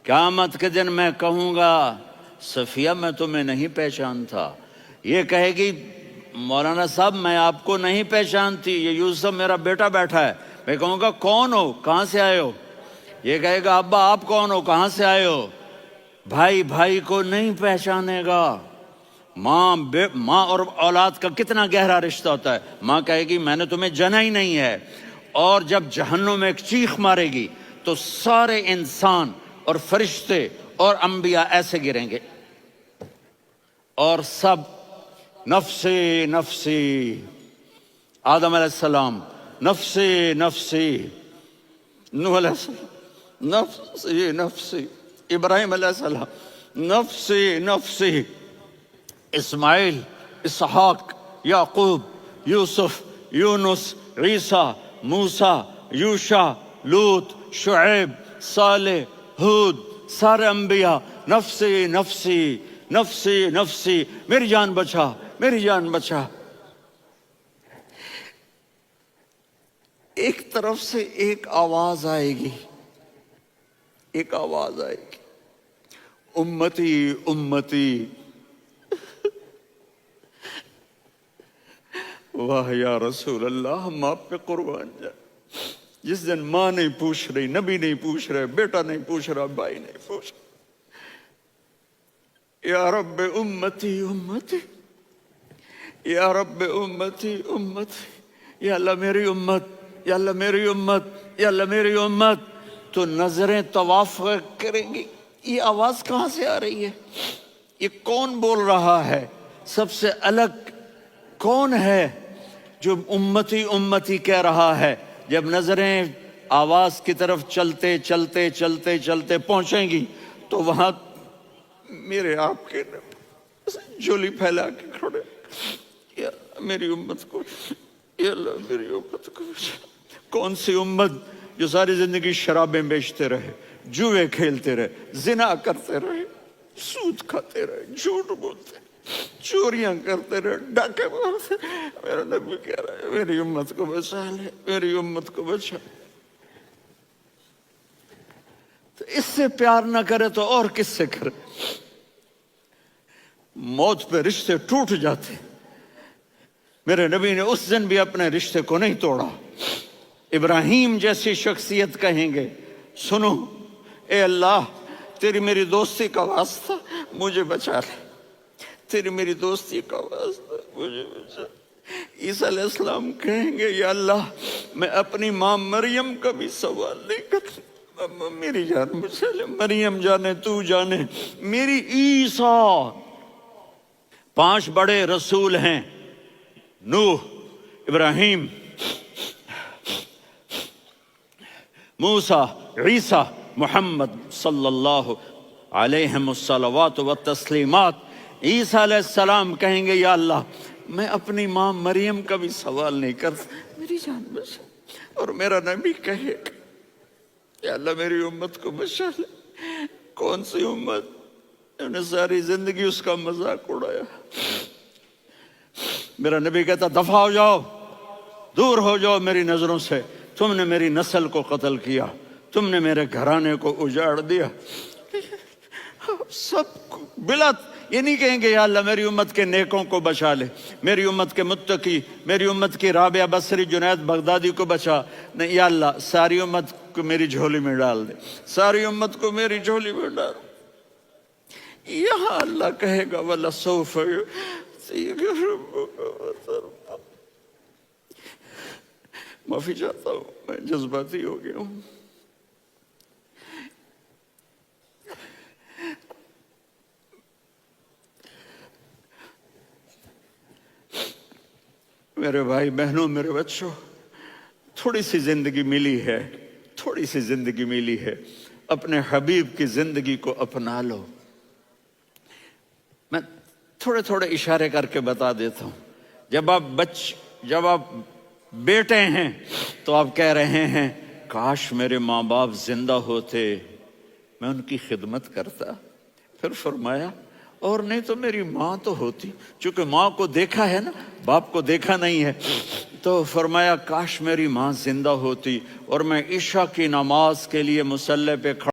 قیامت کے دن میں کہوں گا صفیہ میں تمہیں نہیں پہچانتا، یہ کہے گی مولانا صاحب میں آپ کو نہیں پہچانتی، یہ یوسف میرا بیٹا بیٹھا ہے۔ میں کہوں گا کون ہو، کہاں سے آئے ہو؟ یہ کہے گا ابا آپ کون ہو، کہاں سے آئے ہو؟ بھائی بھائی کو نہیں پہچانے گا۔ ماں اور اولاد کا کتنا گہرا رشتہ ہوتا ہے۔ ماں کہے گی میں نے تمہیں جنا ہی نہیں ہے، اور جب جہنم میں ایک چیخ مارے گی تو سارے انسان اور فرشتے اور انبیاء ایسے گریں گے، اور سب نفسی نفسی، آدم علیہ السلام نفسی نفسی، نوح علیہ السلام نفسی نفسی، ابراہیم علیہ السلام نفسی نفسی، اسماعیل، اسحاق، یعقوب، یوسف، یونس، عیسیٰ، موسیٰ، یوشع، لوط، شعیب، صالح، ہود، سارے انبیاء نفسی نفسی نفسی نفسی، میری جان بچا میری جان بچا۔ ایک طرف سے ایک آواز آئے گی، ایک آواز آئے گی، امتی امتی۔ واہ یا رسول اللہ، ہم آپ پہ قربان جائیں۔ جس دن ماں نہیں پوچھ رہی، نبی نہیں پوچھ رہے، بیٹا نہیں پوچھ رہا، بھائی نہیں پوچھ رہا، یا رب امتی امتی، یا رب امتی امتی، یا اللہ میری امت، یا اللہ میری امت، یا اللہ میری امت۔ تو نظریں طواف کریں گی، یہ آواز کہاں سے آ رہی ہے؟ یہ کون بول رہا ہے؟ سب سے الگ کون ہے جو امتی امتی کہہ رہا ہے؟ جب نظریں آواز کی طرف چلتے چلتے چلتے چلتے پہنچیں گی تو وہاں میرے آپ کے جھولی پھیلا کے کھڑے، یا میری امت کو، یا اللہ میری امت کو۔ کون سی امت جو ساری زندگی شرابیں بیچتے رہے، جوئے کھیلتے رہے، زنا کرتے رہے، سود کھاتے رہے، جھوٹ بولتے، چوریاں کرتے رہے، ڈاکے مارتے۔ میرا نبی کہہ رہا ہے میری امت کو بچا لے، میری امت کو بچا۔ تو اس سے پیار نہ کرے تو اور کس سے کرے؟ موت پہ رشتے ٹوٹ جاتے، میرے نبی نے اس دن بھی اپنے رشتے کو نہیں توڑا۔ ابراہیم جیسی شخصیت کہیں گے سنو اے اللہ تیری میری دوستی کا واسطہ مجھے بچا لے، تیری میری دوستی کا واسطہ مجھے بچا۔ عیسیٰ علیہ السلام کہیں گے یا اللہ میں اپنی ماں مریم کا بھی سوال نہیں کرتا، میری جان بچا لے، مریم جانے تو جانے میری عیسیٰ۔ 5 بڑے رسول ہیں، نوح، ابراہیم، موسیٰ، عیسیٰ، محمد صلی اللہ علیہ الصلوات والتسلیمات۔ عیسیٰ علیہ السلام کہیں گے یا اللہ میں اپنی ماں مریم کا بھی سوال نہیں کرتا، میری جان بچا۔ اور میرا نبی کہے یا اللہ میری امت کو بچا لے۔ کون سی امت؟ انہوں نے ساری زندگی اس کا مذاق اڑایا۔ میرا نبی کہتا دفع ہو جاؤ، دور ہو جاؤ میری نظروں سے، تم نے میری نسل کو قتل کیا، تم نے میرے گھرانے کو اجاڑ دیا۔ سب بلا یہ نہیں کہیں گے یا اللہ میری امت کے نیکوں کو بچا لے، میری امت کے متقی، میری امت کی رابعہ بصری، جنید بغدادی کو بچا، نہیں یا اللہ ساری امت کو میری جھولی میں ڈال دے، ساری امت کو میری جھولی میں ڈال۔ یہاں اللہ کہے گا وَلَسَوْفَ يُعْطِيكَ رَبُّكَ وَتَرْضَىٰ۔ معافی چاہتا ہوں میں جذباتی ہو گیا ہوں۔ میرے بھائی بہنوں، میرے بچوں، تھوڑی سی زندگی ملی ہے، تھوڑی سی زندگی ملی ہے، اپنے حبیب کی زندگی کو اپنا لو۔ میں تھوڑے تھوڑے اشارے کر کے بتا دیتا ہوں۔ جب آپ بیٹے ہیں تو آپ کہہ رہے ہیں کاش میرے ماں باپ زندہ ہوتے، میں ان کی خدمت کرتا۔ پھر فرمایا اور نہیں تو میری ماں تو ہوتی، چونکہ ماں کو دیکھا ہے نا، باپ کو دیکھا نہیں ہے، تو فرمایا کاش میری ماں زندہ ہوتی اور میں عشاء کی نماز کے لیے مصلی پہ کھڑا